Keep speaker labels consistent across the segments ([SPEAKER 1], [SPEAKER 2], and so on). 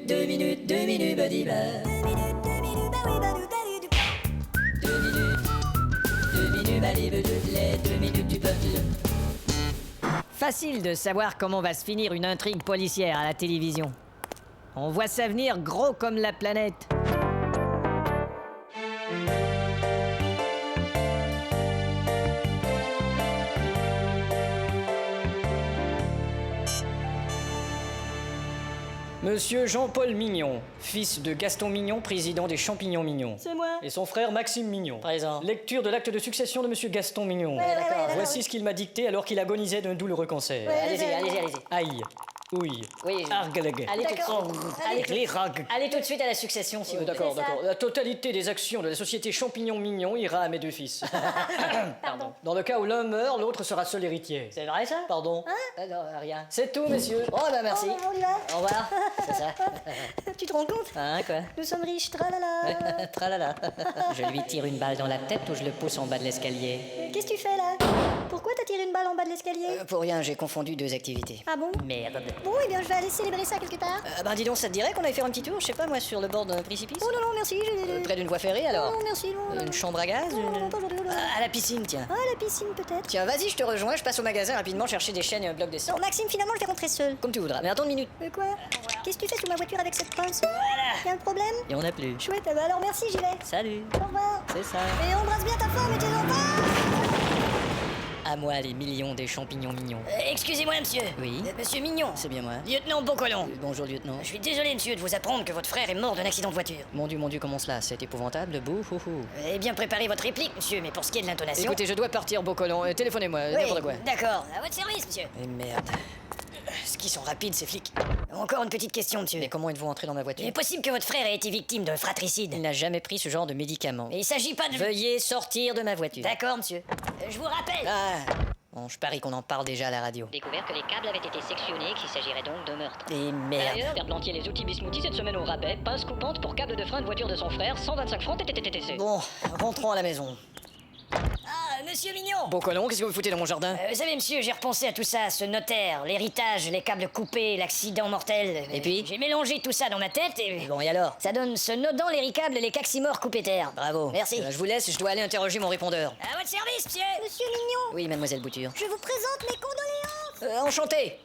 [SPEAKER 1] badi ba. 2 minutes, badi ba, les 2 minutes du peuple.
[SPEAKER 2] Facile de savoir comment va se finir une intrigue policière à la télévision. On voit ça venir gros comme la planète. Monsieur Jean-Paul Mignon, fils de Gaston Mignon, président des Champignons Mignons.
[SPEAKER 3] C'est moi.
[SPEAKER 2] Et son frère Maxime Mignon.
[SPEAKER 3] Présent.
[SPEAKER 2] Lecture de l'acte de succession de monsieur Gaston Mignon.
[SPEAKER 3] d'accord.
[SPEAKER 2] Voici ce qu'il m'a dicté alors qu'il agonisait d'un douloureux cancer.
[SPEAKER 3] Allez-y.
[SPEAKER 2] Aïe, ouille,
[SPEAKER 3] Oui.
[SPEAKER 2] argleg.
[SPEAKER 3] Allez tout de
[SPEAKER 2] Oh,
[SPEAKER 3] suite.
[SPEAKER 2] rag.
[SPEAKER 3] Allez tout de suite à la succession, si vous plaît.
[SPEAKER 2] D'accord. La totalité des actions de la société Champignons Mignons ira à mes 2 fils.
[SPEAKER 3] Pardon.
[SPEAKER 2] Dans le cas où l'un meurt, l'autre sera seul héritier.
[SPEAKER 3] C'est vrai ça?
[SPEAKER 2] Pardon.
[SPEAKER 3] Non, rien.
[SPEAKER 2] C'est tout, messieurs.
[SPEAKER 3] Oh bah merci.
[SPEAKER 4] On y va.
[SPEAKER 3] Au revoir. C'est ça.
[SPEAKER 4] Tu te rends compte?
[SPEAKER 3] Hein, quoi?
[SPEAKER 4] Nous sommes riches, tralala.
[SPEAKER 3] Tralala. Je lui tire une balle dans la tête ou je le pousse en bas de l'escalier?
[SPEAKER 4] Qu'est-ce que tu fais là? Pourquoi t'as tiré une balle en bas de l'escalier?
[SPEAKER 3] Pour rien, j'ai confondu 2 activités.
[SPEAKER 4] Ah bon?
[SPEAKER 3] Merde.
[SPEAKER 4] Bon, eh bien, je vais aller célébrer ça quelque part.
[SPEAKER 3] Ben dis donc, ça te dirait qu'on aille faire un petit tour, je sais pas moi, sur le bord d'un précipice?
[SPEAKER 4] Oh non, non, merci.
[SPEAKER 3] Près d'une voie ferrée alors?
[SPEAKER 4] Non, merci, non.
[SPEAKER 3] Une chambre à gaz?
[SPEAKER 4] Non, pas aujourd'hui.
[SPEAKER 3] À la piscine, tiens.
[SPEAKER 4] Ah, la piscine peut-être.
[SPEAKER 3] Tiens, vas-y, je te rejoins, je passe au magasin rapidement chercher des chaînes et un bloc de sang.
[SPEAKER 4] Non, Maxime, finalement, je vais rentrer seul.
[SPEAKER 3] Comme tu voudras, mais attends une minute.
[SPEAKER 4] Quoi? Qu'est-ce que tu fais sous ma voiture avec cette pince? Y'a un problème?
[SPEAKER 3] Et on a plus.
[SPEAKER 4] Chouette, bah alors merci, j'y vais.
[SPEAKER 3] Salut.
[SPEAKER 4] Au revoir.
[SPEAKER 3] C'est ça.
[SPEAKER 4] Et embrasse bien ta femme et tes enfants.
[SPEAKER 3] À moi les millions des champignons mignons.
[SPEAKER 1] Excusez-moi, monsieur.
[SPEAKER 3] Oui.
[SPEAKER 1] Monsieur Mignon.
[SPEAKER 3] C'est bien moi.
[SPEAKER 1] Lieutenant Beaucolon.
[SPEAKER 3] Bonjour lieutenant.
[SPEAKER 1] Je suis désolé, monsieur, de vous apprendre que votre frère est mort d'un accident de voiture.
[SPEAKER 3] Mon Dieu, comment cela? C'est épouvantable. Bouh, hou, hou.
[SPEAKER 1] Eh bien, préparez votre réplique, monsieur, mais pour ce qui est de l'intonation...
[SPEAKER 3] Écoutez, je dois partir, Beaucolon. Téléphonez-moi,
[SPEAKER 1] Oui,
[SPEAKER 3] n'importe quoi.
[SPEAKER 1] d'accord. À votre service, monsieur.
[SPEAKER 3] Et merde.
[SPEAKER 1] Ce qui sont rapides, ces flics. Encore une petite question, monsieur.
[SPEAKER 3] Mais comment êtes-vous entré dans ma
[SPEAKER 1] Il
[SPEAKER 3] voiture?
[SPEAKER 1] est possible que votre frère ait été victime d'un fratricide.
[SPEAKER 3] Il n'a jamais pris ce genre de médicament.
[SPEAKER 1] Mais il s'agit pas de...
[SPEAKER 3] Veuillez sortir de ma voiture.
[SPEAKER 1] D'accord, monsieur. Je vous rappelle.
[SPEAKER 3] Ah. Bon, je parie qu'on en parle déjà à la radio.
[SPEAKER 5] Découvert que les câbles avaient été sectionnés et qu'il s'agirait donc de meurtre.
[SPEAKER 3] Et merde.
[SPEAKER 5] D'ailleurs, Verblantier les outils Bismuthi cette semaine au rabais, passe coupante pour câble de frein de voiture de son frère, 125 francs TTTTC.
[SPEAKER 3] Bon, rentrons à la maison.
[SPEAKER 1] Ah, monsieur Mignon.
[SPEAKER 3] Beaucolon, qu'est-ce que vous foutez dans mon jardin?
[SPEAKER 1] Vous savez, monsieur, j'ai repensé à tout ça, ce notaire, l'héritage, les câbles coupés, l'accident mortel.
[SPEAKER 3] Et puis?
[SPEAKER 1] J'ai mélangé tout ça dans ma tête et...
[SPEAKER 3] Bon, et alors?
[SPEAKER 1] Ça donne ce nodant, les riccâbles, les caximores coupés terre.
[SPEAKER 3] Bravo.
[SPEAKER 1] Merci.
[SPEAKER 3] Je vous laisse, je dois aller interroger mon répondeur.
[SPEAKER 1] À votre service, monsieur.
[SPEAKER 4] Monsieur Mignon,
[SPEAKER 3] Oui, mademoiselle Bouture.
[SPEAKER 4] je vous présente mes condoléances.
[SPEAKER 3] Enchanté.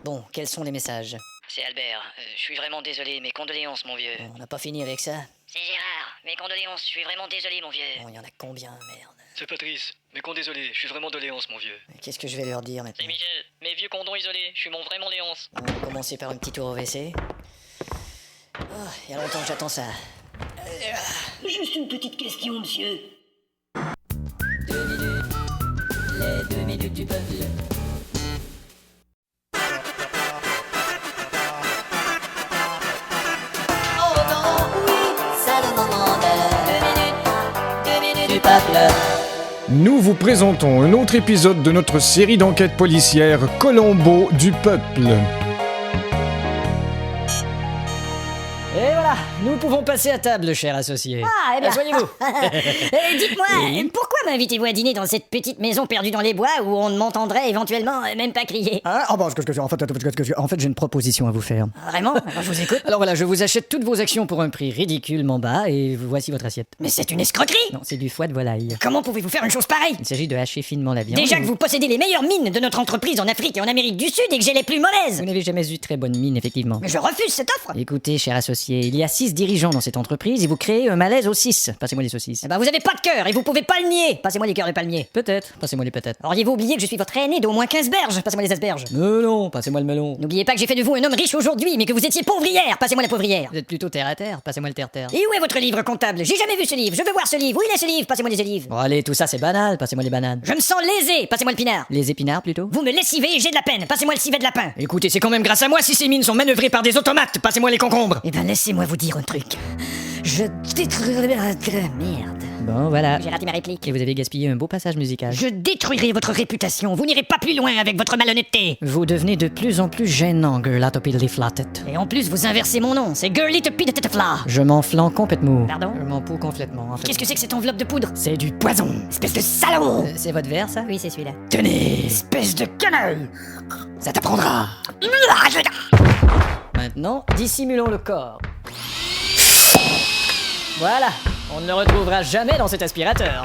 [SPEAKER 3] Bon, quels sont les messages?
[SPEAKER 5] C'est Albert. Je suis vraiment désolé, mes condoléances, mon vieux.
[SPEAKER 3] On n'a pas fini avec ça.
[SPEAKER 5] C'est Gérard. Mes condoléances, je suis vraiment désolé, mon vieux.
[SPEAKER 3] Bon, il y en a combien, merde?
[SPEAKER 6] C'est Patrice. Mais con désolé, je suis vraiment de Léonce, mon vieux.
[SPEAKER 3] Qu'est-ce que je vais leur dire maintenant?
[SPEAKER 5] C'est Michel. Mes vieux condons isolés, je suis mon vraiment Léonce.
[SPEAKER 3] On va commencer par un petit tour au WC. Oh, il y a longtemps que j'attends ça.
[SPEAKER 1] Juste une petite question, monsieur.
[SPEAKER 2] 2 minutes, les 2 minutes du peuple.
[SPEAKER 1] Oh non, oui, ça demande 2 minutes du peuple.
[SPEAKER 7] Nous vous présentons un autre épisode de notre série d'enquêtes policières Colombo du peuple.
[SPEAKER 2] Et voilà, nous pouvons passer à table, cher associé.
[SPEAKER 1] Ah, eh bien.
[SPEAKER 2] Asseyez-vous.
[SPEAKER 1] Dites-moi, pourquoi m'invitez-vous à dîner dans cette petite maison perdue dans les bois où on ne m'entendrait éventuellement même pas crier?
[SPEAKER 2] Ah, oh, en fait, j'ai une proposition à vous faire.
[SPEAKER 1] Vraiment? Alors, je vous écoute.
[SPEAKER 2] Alors voilà, je vous achète toutes vos actions pour un prix ridiculement bas et voici votre assiette.
[SPEAKER 1] Mais c'est une escroquerie!
[SPEAKER 2] Non, c'est du foie de volaille.
[SPEAKER 1] Comment pouvez-vous faire une chose pareille?
[SPEAKER 2] Il s'agit de hacher finement la viande.
[SPEAKER 1] Déjà que vous possédez les meilleures mines de notre entreprise en Afrique et en Amérique du Sud et que j'ai les plus mauvaises!
[SPEAKER 2] Vous n'avez jamais eu très bonne mine, effectivement.
[SPEAKER 1] Mais je refuse cette offre!
[SPEAKER 2] Écoutez, cher associé, il y a 6 dirigeants dans cette entreprise et vous créez un malaise aux 6. Passez-moi les saucisses.
[SPEAKER 1] Eh ben, vous avez pas de cœur et vous pouvez pas le nier! Passez-moi les cœurs de palmier.
[SPEAKER 2] Peut-être, passez-moi les patates.
[SPEAKER 1] Auriez-vous oublié que je suis votre aîné d'au moins 15 berges? Passez-moi les asperges.
[SPEAKER 2] Melon, passez-moi le melon.
[SPEAKER 1] N'oubliez pas que j'ai fait de vous un homme riche aujourd'hui, mais que vous étiez pauvre hier! Passez-moi la pauvrière.
[SPEAKER 2] Vous êtes plutôt terre à terre, passez-moi le terre-terre.
[SPEAKER 1] Et où est votre livre comptable? J'ai jamais vu ce livre, je veux voir ce livre. Où il est ce livre? Passez-moi les livres.
[SPEAKER 2] Bon allez, tout ça c'est banal, passez-moi les bananes.
[SPEAKER 1] Je me sens lésé, passez-moi le pinard.
[SPEAKER 2] Les épinards plutôt.
[SPEAKER 1] Vous me lessivez et j'ai de la peine, passez-moi le civet de lapin.
[SPEAKER 2] Écoutez, c'est quand même grâce à moi si ces mines sont manœuvrées par des automates, passez-moi les concombres.
[SPEAKER 1] Eh ben laissez-moi vous dire un truc. Je détruirai... Merde.
[SPEAKER 2] Bon voilà.
[SPEAKER 1] J'ai raté ma réplique.
[SPEAKER 2] Et vous avez gaspillé un beau passage musical.
[SPEAKER 1] Je détruirai votre réputation, vous n'irez pas plus loin avec votre malhonnêteté.
[SPEAKER 2] Vous devenez de plus en plus gênant, Girlatopidly Flatted.
[SPEAKER 1] Et en plus, vous inversez mon nom, c'est Girly to Pit Fla.
[SPEAKER 2] Je m'en flanc complètement.
[SPEAKER 1] Pardon?
[SPEAKER 2] Je m'en pouls complètement, en fait.
[SPEAKER 1] Qu'est-ce que c'est que cette enveloppe de poudre?
[SPEAKER 2] C'est du poison.
[SPEAKER 1] Espèce de salaud!
[SPEAKER 2] C'est votre verre, ça?
[SPEAKER 1] Oui, c'est celui-là.
[SPEAKER 2] Tenez,
[SPEAKER 1] Espèce de canaille!
[SPEAKER 2] ça t'apprendra. Maintenant, dissimulons le corps. Voilà, on ne le retrouvera jamais dans cet aspirateur.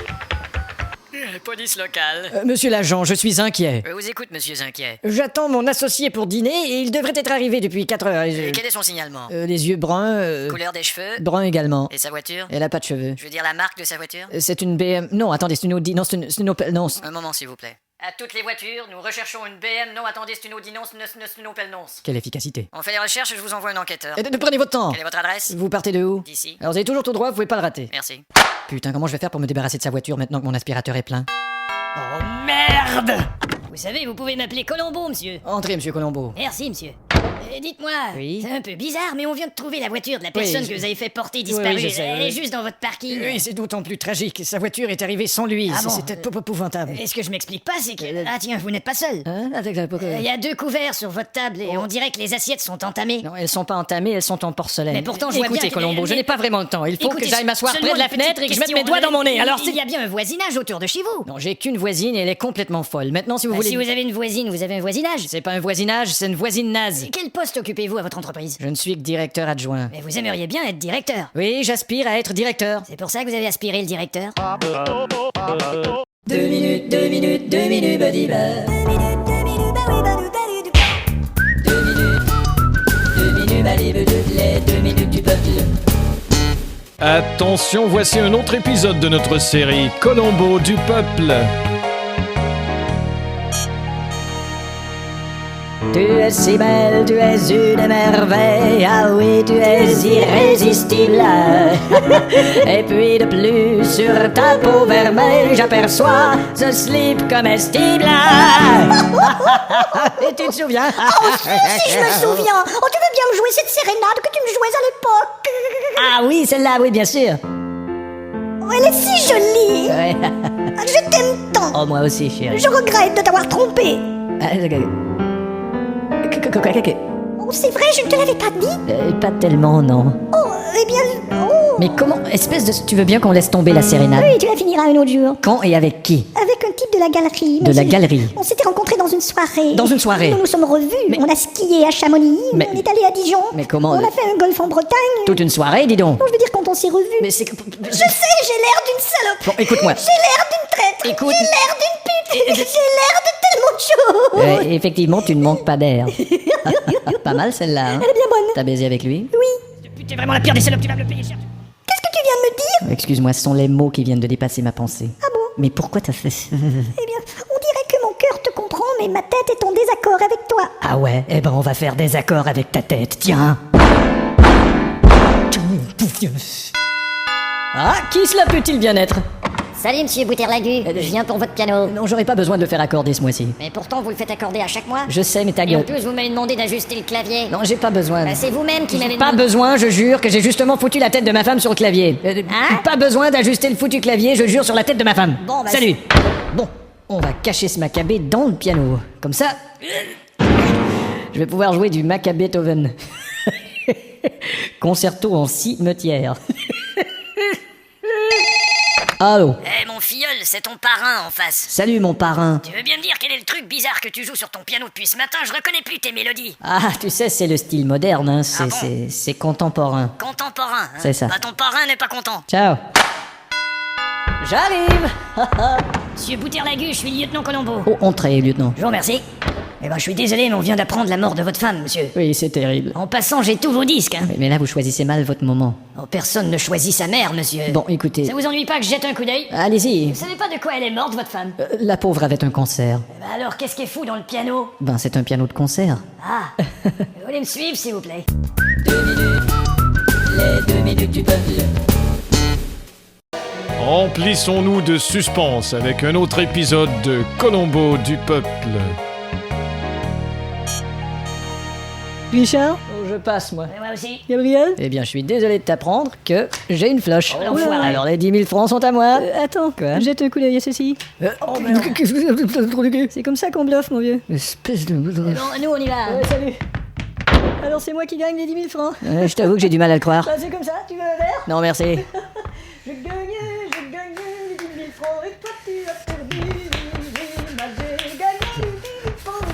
[SPEAKER 3] Police locale.
[SPEAKER 2] Monsieur l'agent, je suis inquiet.
[SPEAKER 3] Je vous écoute, monsieur Inquiet.
[SPEAKER 2] J'attends mon associé pour dîner et il devrait être arrivé depuis 4 heures.
[SPEAKER 3] Et quel est son signalement?
[SPEAKER 2] Les yeux bruns,
[SPEAKER 3] Couleur des cheveux?
[SPEAKER 2] brun également.
[SPEAKER 3] Et sa voiture?
[SPEAKER 2] Elle a pas de cheveux.
[SPEAKER 3] Je veux dire la marque de sa voiture?
[SPEAKER 2] C'est une BM... Non, attendez, c'est une Audi... Non, c'est une Opel... Non,
[SPEAKER 3] Un moment, s'il vous plaît. À toutes les voitures, nous recherchons une BM. Non, attendez, c'est une Audi. Non, c'est une Opel. Non.
[SPEAKER 2] quelle efficacité.
[SPEAKER 3] On fait les recherches et je vous envoie un enquêteur.
[SPEAKER 2] Prenez votre temps.
[SPEAKER 3] Quelle est votre adresse?
[SPEAKER 2] Vous partez de où?
[SPEAKER 3] D'ici.
[SPEAKER 2] Alors vous avez toujours tout droit, vous pouvez pas le rater.
[SPEAKER 3] Merci.
[SPEAKER 2] Putain, comment je vais faire pour me débarrasser de sa voiture maintenant que mon aspirateur est plein?
[SPEAKER 1] Oh merde! Vous savez, vous pouvez m'appeler Colombo, monsieur.
[SPEAKER 2] Entrez, monsieur Colombo.
[SPEAKER 1] Merci, monsieur. Dites-moi,
[SPEAKER 2] Oui.
[SPEAKER 1] c'est un peu bizarre, mais on vient de trouver la voiture de la personne
[SPEAKER 2] je-
[SPEAKER 1] que vous avez fait porter disparue.
[SPEAKER 2] Oui, je sais,
[SPEAKER 1] Elle
[SPEAKER 2] oui.
[SPEAKER 1] est juste dans votre parking.
[SPEAKER 2] Oui, c'est d'autant plus tragique. Sa voiture est arrivée sans lui.
[SPEAKER 1] Ah bon
[SPEAKER 2] C'était épouvantable.
[SPEAKER 1] Et ce que je m'explique pas, c'est que... Ah tiens, vous n'êtes pas seul.
[SPEAKER 2] Hein? Avec la...
[SPEAKER 1] Il y a 2 couverts sur votre table et on dirait que les assiettes sont entamées.
[SPEAKER 2] Non, elles sont pas entamées, elles sont en porcelaine.
[SPEAKER 1] Mais pourtant, je vois
[SPEAKER 2] Écoutez,
[SPEAKER 1] bien que-
[SPEAKER 2] Colombo, je
[SPEAKER 1] mais-
[SPEAKER 2] n'ai pas vraiment le temps. Il faut
[SPEAKER 1] Écoutez,
[SPEAKER 2] que j'aille m'asseoir
[SPEAKER 1] seulement
[SPEAKER 2] près de la
[SPEAKER 1] une petite
[SPEAKER 2] fenêtre et que je mette
[SPEAKER 1] question.
[SPEAKER 2] mes doigts dans mon nez. Alors,
[SPEAKER 1] il y a bien un voisinage autour de chez vous.
[SPEAKER 2] Non, j'ai qu'une voisine et elle est complètement folle. Maintenant, si vous
[SPEAKER 1] Bah,
[SPEAKER 2] voulez...
[SPEAKER 1] si vous avez une voisine, vous avez un voisinage.
[SPEAKER 2] C'est pas un voisinage, c'est une voisine naze.
[SPEAKER 1] Quel poste occupez-vous à votre entreprise?
[SPEAKER 2] Je ne suis que directeur adjoint.
[SPEAKER 1] Mais vous aimeriez bien être directeur.
[SPEAKER 2] Oui, j'aspire à être directeur.
[SPEAKER 1] C'est pour ça que vous avez aspiré le directeur.
[SPEAKER 3] 2 minutes, buddy bud. 2 minutes, buddy bud. Les 2 minutes du peuple.
[SPEAKER 7] Attention, voici un autre épisode de notre série Colombo du peuple.
[SPEAKER 2] Tu es si belle, tu es une merveille, ah oui, tu es irrésistible. Et puis de plus, sur ta peau vermeille, j'aperçois ce slip comestible. Et tu te souviens?
[SPEAKER 4] Si je me souviens. Oh, tu veux bien me jouer cette sérénade que tu me jouais à l'époque?
[SPEAKER 2] Ah oui, celle-là, oui, bien sûr.
[SPEAKER 4] Oh, elle est si jolie.
[SPEAKER 2] Ouais.
[SPEAKER 4] Je t'aime tant.
[SPEAKER 2] Oh, moi aussi, chérie.
[SPEAKER 4] Je regrette de t'avoir trompé. Oh, c'est vrai, je ne te l'avais pas dit.
[SPEAKER 2] Pas tellement, non.
[SPEAKER 4] Oh, eh bien... Oh.
[SPEAKER 2] Mais comment, espèce de... Tu veux bien qu'on laisse tomber la sérénade?
[SPEAKER 4] Oui, tu la finiras un autre jour.
[SPEAKER 2] Quand et avec qui?
[SPEAKER 4] Avec un type de la galerie.
[SPEAKER 2] De la galerie?
[SPEAKER 4] On s'était rencontrés dans une soirée.
[SPEAKER 2] Dans une soirée?
[SPEAKER 4] Nous nous sommes revus.
[SPEAKER 2] Mais-
[SPEAKER 4] On a skié à Chamonix.
[SPEAKER 2] Mais-
[SPEAKER 4] On est allé à Dijon.
[SPEAKER 2] Mais comment-
[SPEAKER 4] On a fait un golf en Bretagne.
[SPEAKER 2] Toute une soirée, dis donc.
[SPEAKER 4] Non, je veux dire quand on s'est revus.
[SPEAKER 2] Mais c'est que...
[SPEAKER 4] Je sais, j'ai l'air d'une salope.
[SPEAKER 2] Bon, écoute-moi.
[SPEAKER 4] J'ai l'air d'une traître.
[SPEAKER 2] Écoute-
[SPEAKER 4] J'ai l'air d'une pute. J'ai l'air de tellement de choses.
[SPEAKER 2] Effectivement, tu ne manques pas d'air. Pas mal celle-là, hein?
[SPEAKER 4] Elle est bien bonne.
[SPEAKER 2] T'as baisé avec lui?
[SPEAKER 1] T'es vraiment la pire des salopes, tu vas me le payer cher.
[SPEAKER 4] Qu'est-ce que tu viens de me dire?
[SPEAKER 2] Excuse-moi, ce sont les mots qui viennent de dépasser ma pensée.
[SPEAKER 4] Ah bon?
[SPEAKER 2] Mais pourquoi t'as fait ça?
[SPEAKER 4] Eh bien, on dirait que mon cœur te comprend, mais ma tête est en désaccord avec toi.
[SPEAKER 2] Ah ouais? Eh ben on va faire des accords avec ta tête, tiens. Ah, qui cela peut-il bien être?
[SPEAKER 1] Salut, monsieur Bouterlagu. Je viens pour votre piano.
[SPEAKER 2] Non, j'aurais pas besoin de le faire accorder ce mois-ci.
[SPEAKER 1] Mais pourtant, vous le faites accorder à chaque mois.
[SPEAKER 2] Je sais, mais ta
[SPEAKER 1] Et en
[SPEAKER 2] gueule.
[SPEAKER 1] plus, vous m'avez demandé d'ajuster le clavier.
[SPEAKER 2] Non, j'ai pas besoin.
[SPEAKER 1] Bah, c'est vous-même qui m'avez
[SPEAKER 2] Pas
[SPEAKER 1] demandé.
[SPEAKER 2] besoin, je jure, que j'ai justement foutu la tête de ma femme sur le clavier.
[SPEAKER 1] Hein?
[SPEAKER 2] Pas besoin d'ajuster le foutu clavier, je jure sur la tête de ma femme.
[SPEAKER 1] Bon, bah,
[SPEAKER 2] Salut. Bon, on va cacher ce macabé dans le piano. Comme ça, je vais pouvoir jouer du macabé Beethoven. Concerto en si metière. Allô.
[SPEAKER 3] Eh, mon filleul, c'est ton parrain en face.
[SPEAKER 2] Salut mon parrain.
[SPEAKER 3] Tu veux bien me dire quel est le truc bizarre que tu joues sur ton piano depuis ce matin? Je reconnais plus tes mélodies.
[SPEAKER 2] Ah, tu sais, c'est le style moderne, hein.
[SPEAKER 3] Ah bon
[SPEAKER 2] C'est contemporain.
[SPEAKER 3] Contemporain, hein?
[SPEAKER 2] C'est ça.
[SPEAKER 3] Bah, ton parrain n'est pas content.
[SPEAKER 2] Ciao. J'arrive.
[SPEAKER 1] Monsieur Bouterlagu, je suis lieutenant Colombo.
[SPEAKER 2] Oh, entrez, lieutenant.
[SPEAKER 1] Je vous remercie. Eh ben, je suis désolé, mais on vient d'apprendre la mort de votre femme, monsieur.
[SPEAKER 2] Oui, c'est terrible.
[SPEAKER 1] En passant, j'ai tous vos disques, hein.
[SPEAKER 2] Mais là, vous choisissez mal votre moment.
[SPEAKER 1] Oh, personne ne choisit sa mère, monsieur.
[SPEAKER 2] Bon, écoutez.
[SPEAKER 1] Ça vous ennuie pas que je jette un coup d'œil?
[SPEAKER 2] Allez-y.
[SPEAKER 1] Vous savez pas de quoi elle est morte, votre femme?
[SPEAKER 2] La pauvre avait un cancer.
[SPEAKER 1] Eh ben alors, qu'est-ce qui est fou dans le piano?
[SPEAKER 2] Ben, c'est un piano de concert.
[SPEAKER 1] Ah. Vous voulez me suivre, s'il vous plaît?
[SPEAKER 3] 2 minutes. Les 2 minutes du peuple.
[SPEAKER 7] Remplissons-nous de suspense avec un autre épisode de Colombo du peuple.
[SPEAKER 2] Richard? Oh, je passe, moi.
[SPEAKER 1] Et moi aussi.
[SPEAKER 2] Gabriel? Eh bien, je suis désolé de t'apprendre que j'ai une floche.
[SPEAKER 1] Oh, l'enfoiré.
[SPEAKER 2] Alors, les 10 000 francs sont à moi. Attends, quoi? Jette un coup d'œil à ceci. C'est comme ça qu'on bluffe, mon vieux. Espèce de...
[SPEAKER 1] Bon, nous, on y va.
[SPEAKER 2] salut. Alors, c'est moi qui gagne les 10 000 francs? Je t'avoue que j'ai du mal à le croire.
[SPEAKER 1] C'est comme ça, tu veux un verre?
[SPEAKER 2] Non, merci.
[SPEAKER 1] J'ai gagné les 10 000 francs et toi tu as perdu. J'ai gagné les 10 000 francs,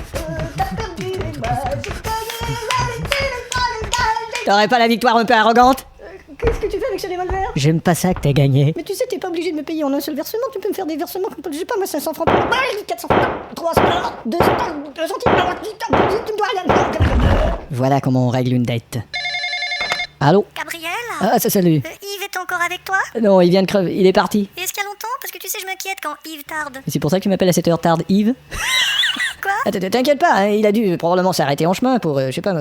[SPEAKER 1] t'as perdu et moi j'ai gagné les 10 000 francs.
[SPEAKER 2] T'aurais pas la victoire un peu arrogante?
[SPEAKER 4] Qu'est-ce que tu fais avec ce revolver?
[SPEAKER 2] J'aime pas ça que t'as gagné.
[SPEAKER 4] Mais tu sais, t'es pas obligé de me payer en un seul versement. Tu peux me faire des versements, je sais pas, moi, 500 francs, 400 francs, 300 francs, 200 centimes. Tu me dois rien.
[SPEAKER 2] Voilà comment on règle une dette. Allô?
[SPEAKER 4] Gabriel,
[SPEAKER 2] Ah, ça salut.
[SPEAKER 4] Yves est encore avec toi?
[SPEAKER 2] Non, il vient de crever, il est parti.
[SPEAKER 4] Est-ce qu'il y a longtemps? Parce que tu sais, je m'inquiète quand Yves tarde.
[SPEAKER 2] C'est pour ça que tu m'appelles à cette heure tarde, Yves?
[SPEAKER 4] Quoi?
[SPEAKER 2] Ah, t'inquiète pas, hein, il a dû probablement s'arrêter en chemin pour, je sais pas,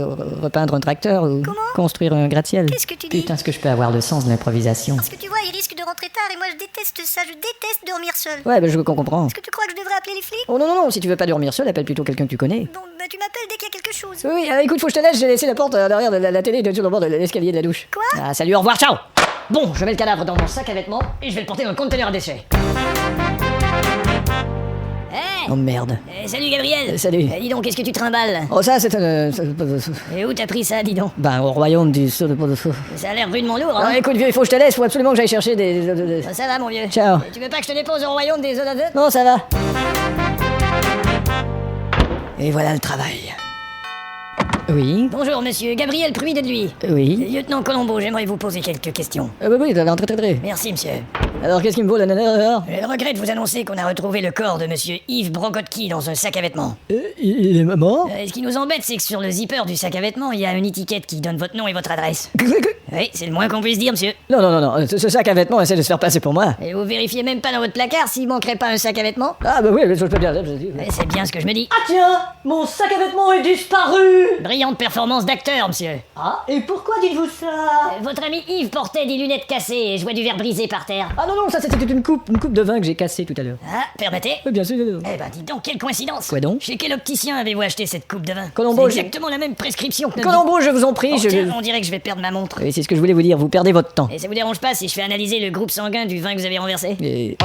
[SPEAKER 2] repeindre un tracteur ou
[SPEAKER 4] Comment?
[SPEAKER 2] construire un gratte-ciel.
[SPEAKER 4] Qu'est-ce que tu dis?
[SPEAKER 2] Putain, ce que je peux avoir le sens de l'improvisation.
[SPEAKER 4] Parce que tu vois, il risque de rentrer tard et moi je déteste ça, je déteste dormir seul.
[SPEAKER 2] Ouais, bah je comprends.
[SPEAKER 4] Est-ce que tu crois que je devrais appeler les flics?
[SPEAKER 2] Oh non, non, non, si tu veux pas dormir seul, appelle plutôt quelqu'un que tu connais.
[SPEAKER 4] Bon, bah tu m'appelles dès qu'il y a quelque chose.
[SPEAKER 2] Oui, écoute, faut que je te laisse, j'ai laissé la porte derrière la télé sur le bord de l'escalier de la douche.
[SPEAKER 4] Quoi?
[SPEAKER 2] Ah, salut, au revoir, ciao. Bon, je mets le cadavre dans mon sac à vêtements et je vais le porter dans le conteneur à déchets.
[SPEAKER 1] Hé
[SPEAKER 2] Oh merde.
[SPEAKER 1] Salut Gabriel.
[SPEAKER 2] Salut.
[SPEAKER 1] Dis donc, qu'est-ce que tu trimbales?
[SPEAKER 2] Oh, ça, c'est un...
[SPEAKER 1] Et où t'as pris ça, dis donc?
[SPEAKER 2] Ben, au royaume du...
[SPEAKER 1] Ça a l'air rudement lourd,
[SPEAKER 2] Ah,
[SPEAKER 1] hein?
[SPEAKER 2] écoute, vieux, il faut que je te laisse, faut absolument que j'aille chercher des...
[SPEAKER 1] Ça va, mon vieux.
[SPEAKER 2] Ciao.
[SPEAKER 1] Tu veux pas que je te dépose au royaume des Odadeux?
[SPEAKER 2] Non, ça va. Et voilà le travail. Oui,
[SPEAKER 1] Bonjour, monsieur. Gabriel Pruy de lui.
[SPEAKER 2] oui.
[SPEAKER 1] Lieutenant Colombo, j'aimerais vous poser quelques questions.
[SPEAKER 2] Bah oui, t'as l'air très très très.
[SPEAKER 1] Merci, monsieur.
[SPEAKER 2] Alors, qu'est-ce qui me vaut la nana alors?
[SPEAKER 1] J'ai le regret de vous annoncer qu'on a retrouvé le corps de monsieur Yves Brogotki dans un sac à vêtements.
[SPEAKER 2] Il est mort?
[SPEAKER 1] Et ce qui nous embête, c'est que sur le zipper du sac à vêtements, il y a une étiquette qui donne votre nom et votre adresse. Oui, c'est le moins qu'on puisse dire, monsieur.
[SPEAKER 2] Non, non, non, non, ce sac à vêtements essaie de se faire passer pour moi.
[SPEAKER 1] Et vous vérifiez même pas dans votre placard s'il manquerait pas un sac à vêtements?
[SPEAKER 2] Ah bah oui, je peux bien...
[SPEAKER 1] Eh, c'est bien ce que je me dis.
[SPEAKER 2] Ah tiens, mon sac à vêtements est disparu.
[SPEAKER 1] Brillante performance d'acteur, monsieur.
[SPEAKER 2] Ah, et pourquoi dites-vous ça?
[SPEAKER 1] Votre ami Yves portait des lunettes cassées et je vois du verre brisé par terre.
[SPEAKER 2] Ah non, non, ça c'était une coupe de vin que j'ai cassée tout à l'heure.
[SPEAKER 1] Ah, permettez?
[SPEAKER 2] Oui, bien sûr.
[SPEAKER 1] Eh ben, dis donc, quelle coïncidence!
[SPEAKER 2] Quoi donc?
[SPEAKER 1] Chez quel opticien avez-vous acheté cette coupe de vin?
[SPEAKER 2] Colombo,
[SPEAKER 1] C'est exactement la même prescription que notre
[SPEAKER 2] Colombo, je vous en prie,
[SPEAKER 1] Oh,
[SPEAKER 2] je...
[SPEAKER 1] tiens, on dirait que je vais perdre ma montre.
[SPEAKER 2] Oui, c'est ce que je voulais vous dire, vous perdez votre temps.
[SPEAKER 1] Et ça vous dérange pas si je fais analyser le groupe sanguin du vin que vous avez renversé?
[SPEAKER 2] Et...